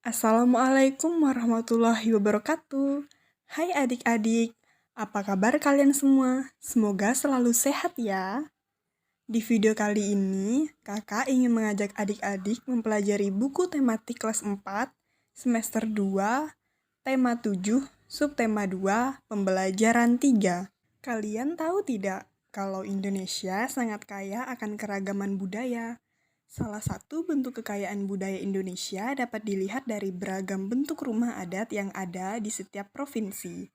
Assalamualaikum warahmatullahi wabarakatuh. Hai adik-adik, apa kabar kalian semua? Semoga selalu sehat ya. Di video kali ini, kakak ingin mengajak adik-adik mempelajari buku tematik kelas 4, semester 2, tema 7, subtema 2, pembelajaran 3. Kalian tahu tidak, kalau Indonesia sangat kaya akan keragaman budaya. Salah satu bentuk kekayaan budaya Indonesia dapat dilihat dari beragam bentuk rumah adat yang ada di setiap provinsi.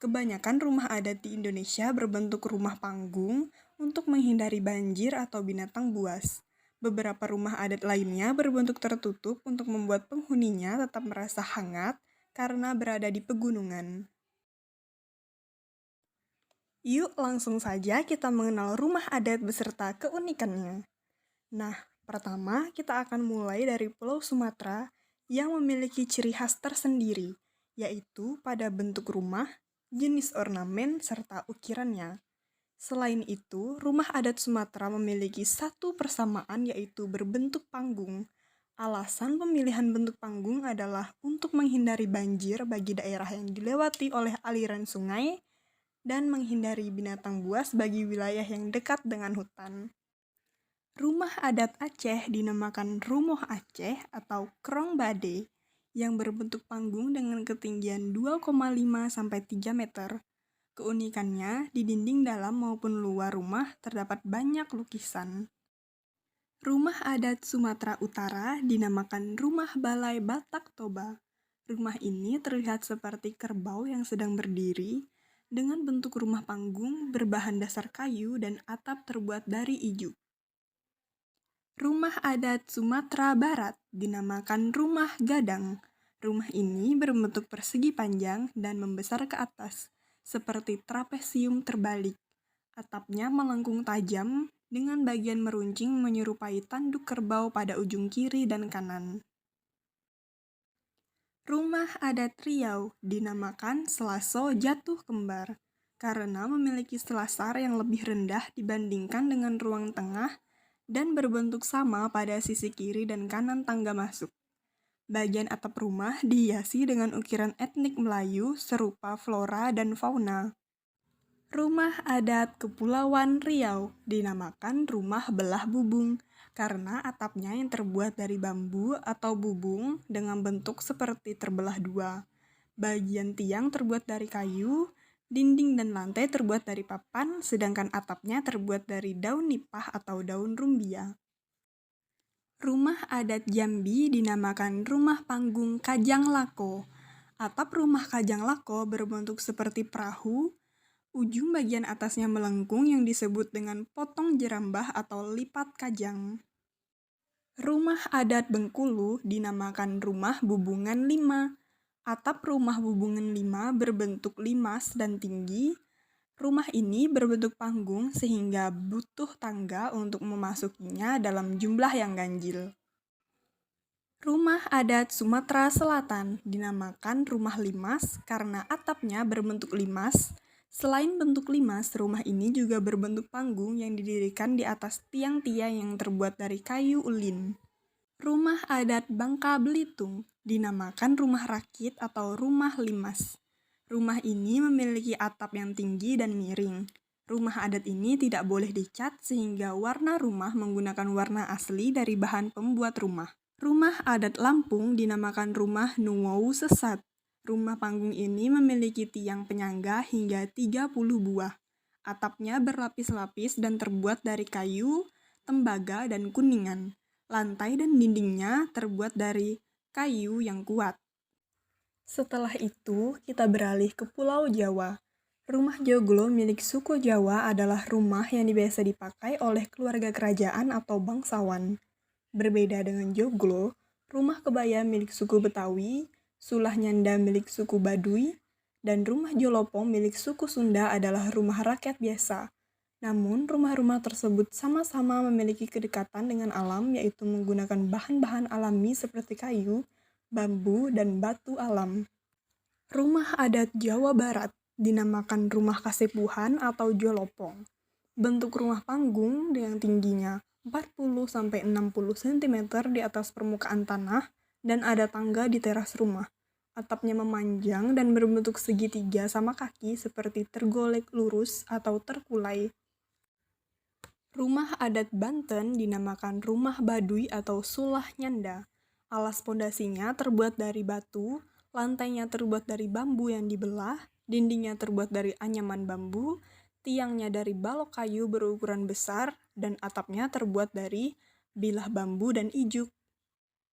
Kebanyakan rumah adat di Indonesia berbentuk rumah panggung untuk menghindari banjir atau binatang buas. Beberapa rumah adat lainnya berbentuk tertutup untuk membuat penghuninya tetap merasa hangat karena berada di pegunungan. Yuk langsung saja kita mengenal rumah adat beserta keunikannya. Nah, pertama kita akan mulai dari Pulau Sumatera yang memiliki ciri khas tersendiri, yaitu pada bentuk rumah, jenis ornamen, serta ukirannya. Selain itu, rumah adat Sumatera memiliki satu persamaan yaitu berbentuk panggung. Alasan pemilihan bentuk panggung adalah untuk menghindari banjir bagi daerah yang dilewati oleh aliran sungai dan menghindari binatang buas bagi wilayah yang dekat dengan hutan. Rumah adat Aceh dinamakan Rumoh Aceh atau Krong Bade yang berbentuk panggung dengan ketinggian 2,5-3 meter. Keunikannya, di dinding dalam maupun luar rumah terdapat banyak lukisan. Rumah adat Sumatera Utara dinamakan Rumah Balai Batak Toba. Rumah ini terlihat seperti kerbau yang sedang berdiri, dengan bentuk rumah panggung berbahan dasar kayu dan atap terbuat dari ijuk. Rumah adat Sumatera Barat dinamakan Rumah Gadang. Rumah ini berbentuk persegi panjang dan membesar ke atas, seperti trapesium terbalik. Atapnya melengkung tajam, dengan bagian meruncing menyerupai tanduk kerbau pada ujung kiri dan kanan. Rumah adat Riau dinamakan Selaso Jatuh Kembar, karena memiliki selasar yang lebih rendah dibandingkan dengan ruang tengah dan berbentuk sama pada sisi kiri dan kanan tangga masuk. Bagian atap rumah dihiasi dengan ukiran etnik Melayu serupa flora dan fauna. Rumah adat Kepulauan Riau dinamakan Rumah Belah Bubung karena atapnya yang terbuat dari bambu atau bubung dengan bentuk seperti terbelah dua. Bagian tiang terbuat dari kayu, dinding dan lantai terbuat dari papan, sedangkan atapnya terbuat dari daun nipah atau daun rumbia. Rumah adat Jambi dinamakan Rumah Panggung Kajang Lako. Atap rumah Kajang Lako berbentuk seperti perahu, ujung bagian atasnya melengkung yang disebut dengan potong jerambah atau lipat kajang. Rumah adat Bengkulu dinamakan Rumah Bubungan 5. Atap rumah Bubungan 5 berbentuk limas dan tinggi. Rumah ini berbentuk panggung sehingga butuh tangga untuk memasukinya dalam jumlah yang ganjil. Rumah adat Sumatera Selatan dinamakan Rumah Limas karena atapnya berbentuk limas. Selain bentuk limas, rumah ini juga berbentuk panggung yang didirikan di atas tiang-tiang yang terbuat dari kayu ulin. Rumah adat Bangka Belitung dinamakan Rumah Rakit atau Rumah Limas. Rumah ini memiliki atap yang tinggi dan miring. Rumah adat ini tidak boleh dicat sehingga warna rumah menggunakan warna asli dari bahan pembuat rumah. Rumah adat Lampung dinamakan Rumah Nuwou Sesat. Rumah panggung ini memiliki tiang penyangga hingga 30 buah. Atapnya berlapis-lapis dan terbuat dari kayu, tembaga, dan kuningan. Lantai dan dindingnya terbuat dari kayu yang kuat. Setelah itu, kita beralih ke Pulau Jawa. Rumah joglo milik suku Jawa adalah rumah yang biasa dipakai oleh keluarga kerajaan atau bangsawan. Berbeda dengan joglo, rumah kebaya milik suku Betawi, sulah nyanda milik suku Baduy, dan rumah jolopong milik suku Sunda adalah rumah rakyat biasa. Namun, rumah-rumah tersebut sama-sama memiliki kedekatan dengan alam, yaitu menggunakan bahan-bahan alami seperti kayu, bambu, dan batu alam. Rumah adat Jawa Barat dinamakan Rumah Kasepuhan atau Jolopong. Bentuk rumah panggung yang tingginya 40-60 cm di atas permukaan tanah dan ada tangga di teras rumah. Atapnya memanjang dan berbentuk segitiga sama kaki seperti tergolek lurus atau terkulai. Rumah adat Banten dinamakan rumah Baduy atau Sulah Nyanda. Alas pondasinya terbuat dari batu, lantainya terbuat dari bambu yang dibelah, dindingnya terbuat dari anyaman bambu, tiangnya dari balok kayu berukuran besar, dan atapnya terbuat dari bilah bambu dan ijuk.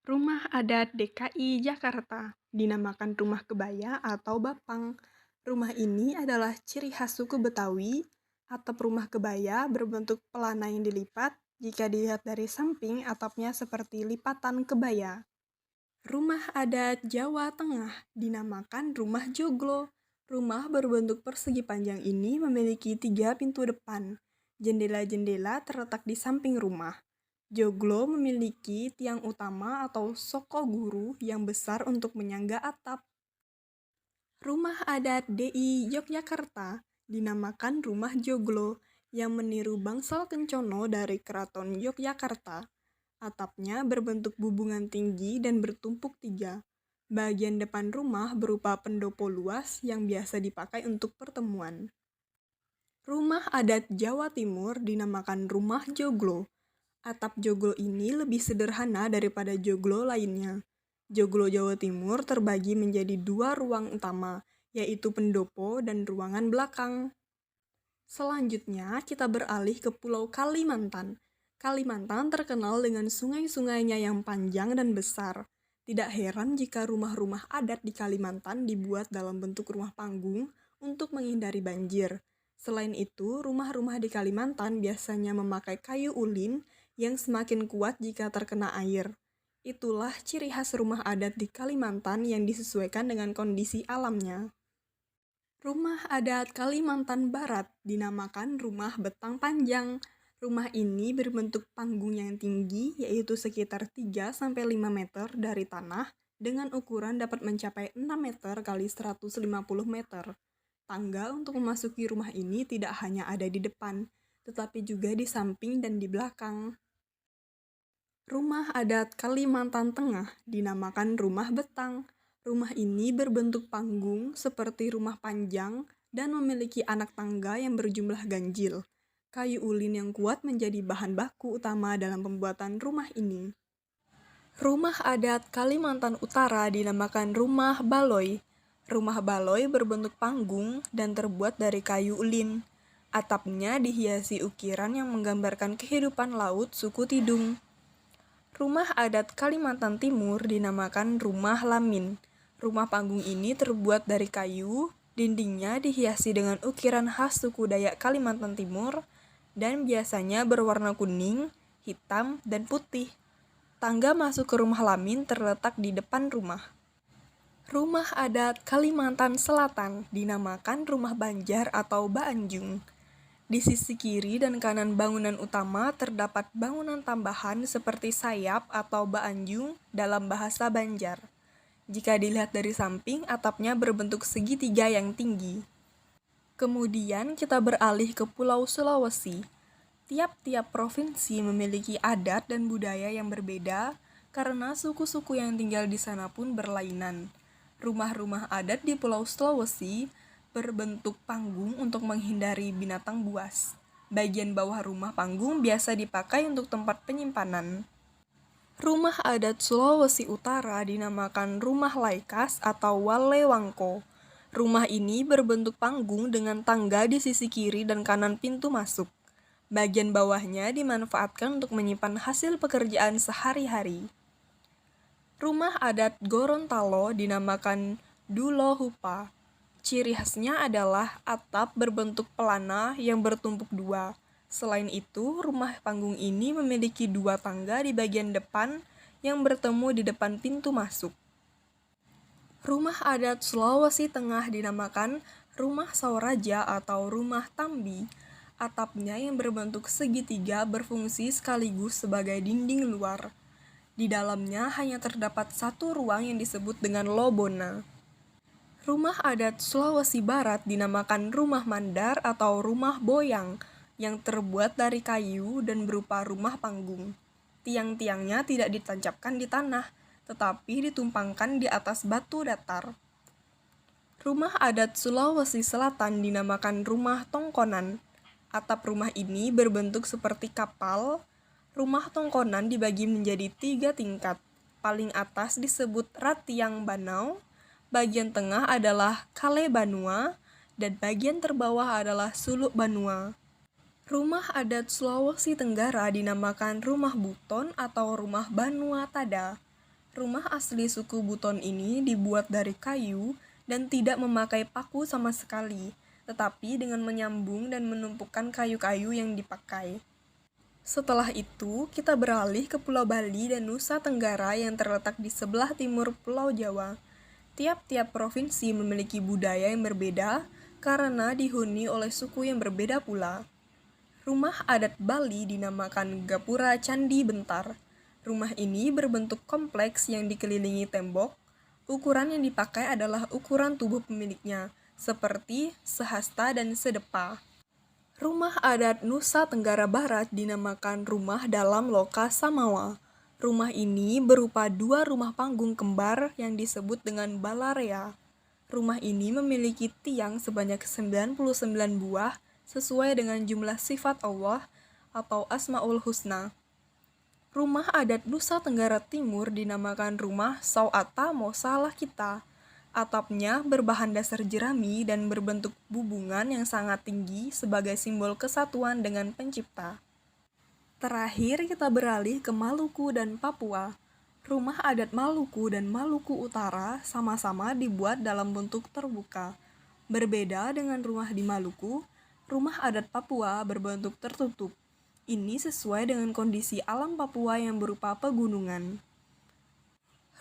Rumah adat DKI Jakarta dinamakan rumah kebaya atau bapang. Rumah ini adalah ciri khas suku Betawi. Atap rumah kebaya berbentuk pelana yang dilipat. Jika dilihat dari samping, atapnya seperti lipatan kebaya. Rumah adat Jawa Tengah dinamakan rumah joglo. Rumah berbentuk persegi panjang ini memiliki 3 pintu depan. Jendela-jendela terletak di samping rumah. Joglo memiliki tiang utama atau soko guru yang besar untuk menyangga atap. Rumah adat DI Yogyakarta dinamakan rumah joglo yang meniru bangsal kencono dari Keraton Yogyakarta. Atapnya berbentuk bubungan tinggi dan bertumpuk 3. Bagian depan rumah berupa pendopo luas yang biasa dipakai untuk pertemuan. Rumah adat Jawa Timur dinamakan rumah joglo. Atap joglo ini lebih sederhana daripada joglo lainnya. Joglo Jawa Timur terbagi menjadi 2 ruang utama, yaitu pendopo dan ruangan belakang. Selanjutnya, kita beralih ke Pulau Kalimantan. Kalimantan terkenal dengan sungai-sungainya yang panjang dan besar. Tidak heran jika rumah-rumah adat di Kalimantan dibuat dalam bentuk rumah panggung untuk menghindari banjir. Selain itu, rumah-rumah di Kalimantan biasanya memakai kayu ulin yang semakin kuat jika terkena air. Itulah ciri khas rumah adat di Kalimantan yang disesuaikan dengan kondisi alamnya. Rumah adat Kalimantan Barat dinamakan rumah betang panjang. Rumah ini berbentuk panggung yang tinggi, yaitu sekitar 3-5 meter dari tanah, dengan ukuran dapat mencapai 6 meter kali 150 meter. Tangga untuk memasuki rumah ini tidak hanya ada di depan, tetapi juga di samping dan di belakang. Rumah adat Kalimantan Tengah dinamakan rumah betang. Rumah ini berbentuk panggung seperti rumah panjang dan memiliki anak tangga yang berjumlah ganjil. Kayu ulin yang kuat menjadi bahan baku utama dalam pembuatan rumah ini. Rumah adat Kalimantan Utara dinamakan rumah baloy. Rumah baloy berbentuk panggung dan terbuat dari kayu ulin. Atapnya dihiasi ukiran yang menggambarkan kehidupan laut suku Tidung. Rumah adat Kalimantan Timur dinamakan rumah lamin. Rumah panggung ini terbuat dari kayu, dindingnya dihiasi dengan ukiran khas suku Dayak Kalimantan Timur, dan biasanya berwarna kuning, hitam, dan putih. Tangga masuk ke rumah lamin terletak di depan rumah. Rumah adat Kalimantan Selatan dinamakan rumah Banjar atau Baanjung. Di sisi kiri dan kanan bangunan utama terdapat bangunan tambahan seperti sayap atau baanjung dalam bahasa Banjar. Jika dilihat dari samping, atapnya berbentuk segitiga yang tinggi. Kemudian kita beralih ke Pulau Sulawesi. Tiap-tiap provinsi memiliki adat dan budaya yang berbeda karena suku-suku yang tinggal di sana pun berlainan. Rumah-rumah adat di Pulau Sulawesi berbentuk panggung untuk menghindari binatang buas. Bagian bawah rumah panggung biasa dipakai untuk tempat penyimpanan. Rumah adat Sulawesi Utara dinamakan rumah Laikas atau Walewangko. Rumah ini berbentuk panggung dengan tangga di sisi kiri dan kanan pintu masuk. Bagian bawahnya dimanfaatkan untuk menyimpan hasil pekerjaan sehari-hari. Rumah adat Gorontalo dinamakan Dulohupa. Ciri khasnya adalah atap berbentuk pelana yang bertumpuk 2. Selain itu, rumah panggung ini memiliki 2 tangga di bagian depan yang bertemu di depan pintu masuk. Rumah adat Sulawesi Tengah dinamakan rumah Sauraja atau rumah Tambi. Atapnya yang berbentuk segitiga berfungsi sekaligus sebagai dinding luar. Di dalamnya hanya terdapat 1 ruang yang disebut dengan lobona. Rumah adat Sulawesi Barat dinamakan rumah Mandar atau rumah Boyang yang terbuat dari kayu dan berupa rumah panggung. Tiang-tiangnya tidak ditancapkan di tanah, tetapi ditumpangkan di atas batu datar. Rumah adat Sulawesi Selatan dinamakan rumah tongkonan. Atap rumah ini berbentuk seperti kapal. Rumah tongkonan dibagi menjadi 3 tingkat. Paling atas disebut Ratiang Banau, bagian tengah adalah Kale Banua, dan bagian terbawah adalah Suluk Banua. Rumah adat Sulawesi Tenggara dinamakan rumah Buton atau rumah Banua Tada. Rumah asli suku Buton ini dibuat dari kayu dan tidak memakai paku sama sekali, tetapi dengan menyambung dan menumpukan kayu-kayu yang dipakai. Setelah itu, kita beralih ke Pulau Bali dan Nusa Tenggara yang terletak di sebelah timur Pulau Jawa. Tiap-tiap provinsi memiliki budaya yang berbeda karena dihuni oleh suku yang berbeda pula. Rumah adat Bali dinamakan Gapura Candi Bentar. Rumah ini berbentuk kompleks yang dikelilingi tembok. Ukuran yang dipakai adalah ukuran tubuh pemiliknya, seperti sehasta dan sedepa. Rumah adat Nusa Tenggara Barat dinamakan Rumah Dalam Loka Samawa. Rumah ini berupa 2 rumah panggung kembar yang disebut dengan balarea. Rumah ini memiliki tiang sebanyak 99 buah sesuai dengan jumlah sifat Allah atau Asmaul Husna. Rumah adat Nusa Tenggara Timur dinamakan Rumah Sawata Mosalah Kita. Atapnya berbahan dasar jerami dan berbentuk bubungan yang sangat tinggi sebagai simbol kesatuan dengan Pencipta. Terakhir kita beralih ke Maluku dan Papua. Rumah adat Maluku dan Maluku Utara sama-sama dibuat dalam bentuk terbuka. Berbeda dengan rumah di Maluku, rumah adat Papua berbentuk tertutup. Ini sesuai dengan kondisi alam Papua yang berupa pegunungan.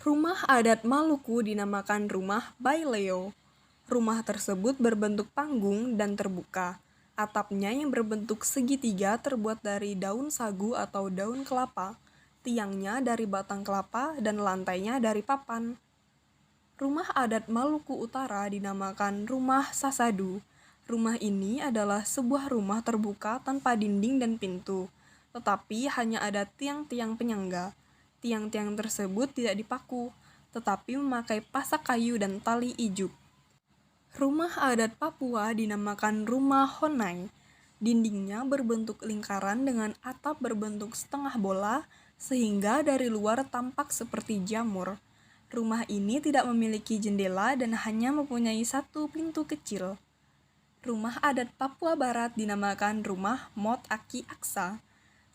Rumah adat Maluku dinamakan rumah Baileo. Rumah tersebut berbentuk panggung dan terbuka. Atapnya yang berbentuk segitiga terbuat dari daun sagu atau daun kelapa. Tiangnya dari batang kelapa dan lantainya dari papan. Rumah adat Maluku Utara dinamakan rumah Sasadu. Rumah ini adalah sebuah rumah terbuka tanpa dinding dan pintu, tetapi hanya ada tiang-tiang penyangga. Tiang-tiang tersebut tidak dipaku, tetapi memakai pasak kayu dan tali ijuk. Rumah adat Papua dinamakan rumah Honai. Dindingnya berbentuk lingkaran dengan atap berbentuk setengah bola, sehingga dari luar tampak seperti jamur. Rumah ini tidak memiliki jendela dan hanya mempunyai 1 pintu kecil. Rumah adat Papua Barat dinamakan rumah Mot Aki Aksa.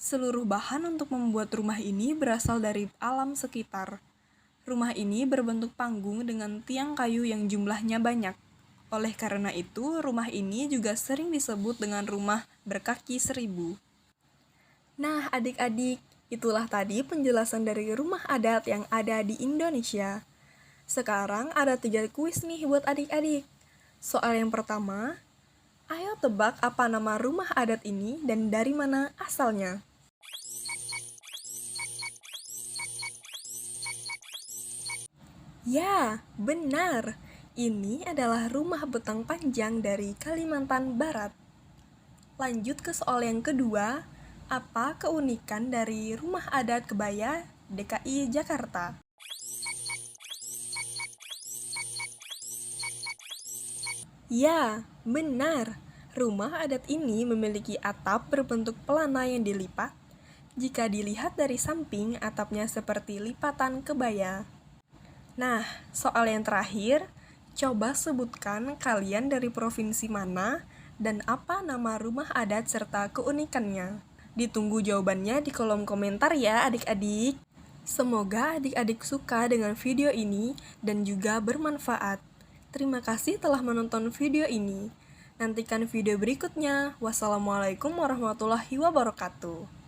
Seluruh bahan untuk membuat rumah ini berasal dari alam sekitar. Rumah ini berbentuk panggung dengan tiang kayu yang jumlahnya banyak. Oleh karena itu, rumah ini juga sering disebut dengan rumah berkaki 1000. Nah, adik-adik, itulah tadi penjelasan dari rumah adat yang ada di Indonesia. Sekarang ada 3 kuis nih buat adik-adik. Soal yang pertama, ayo tebak apa nama rumah adat ini dan dari mana asalnya. Ya, benar. Ini adalah rumah betang panjang dari Kalimantan Barat. Lanjut ke soal yang kedua, apa keunikan dari rumah adat kebaya DKI Jakarta? Ya, benar. Rumah adat ini memiliki atap berbentuk pelana yang dilipat. Jika dilihat dari samping, atapnya seperti lipatan kebaya. Nah, soal yang terakhir, coba sebutkan kalian dari provinsi mana dan apa nama rumah adat serta keunikannya. Ditunggu jawabannya di kolom komentar ya adik-adik. Semoga adik-adik suka dengan video ini dan juga bermanfaat. Terima kasih telah menonton video ini. Nantikan video berikutnya. Wassalamualaikum warahmatullahi wabarakatuh.